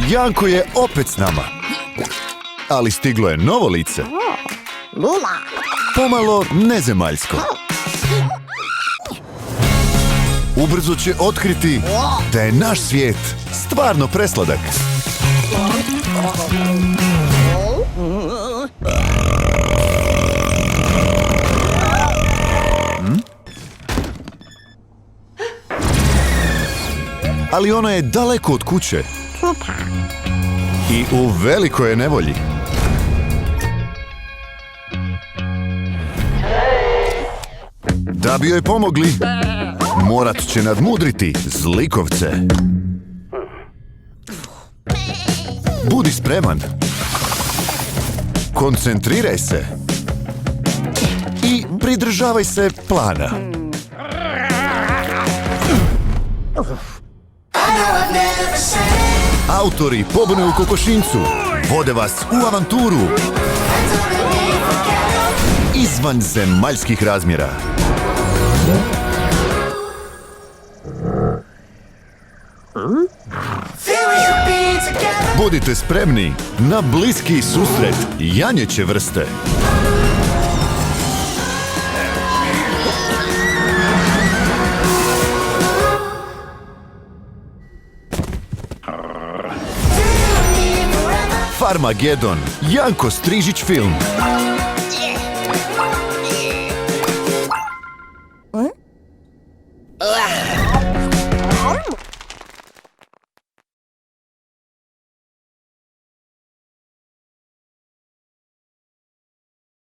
Janko je opet s nama. Ali stiglo je novo lice. Lula. Pomalo nezemaljsko. Ubrzo će otkriti da je naš svijet stvarno presladak. Ali ono je daleko od kuće. I u velikoj je nevolji. Da bi joj pomogli, morat će nadmudriti zlikovce. Budi spreman. Koncentriraj se. I pridržavaj se plana. Autori Pobune u kokošincu vode vas u avanturu izvan zemaljskih razmjera. Budite spremni na bliski susret janjeće vrste. Farmagedon, Janko Strižić film.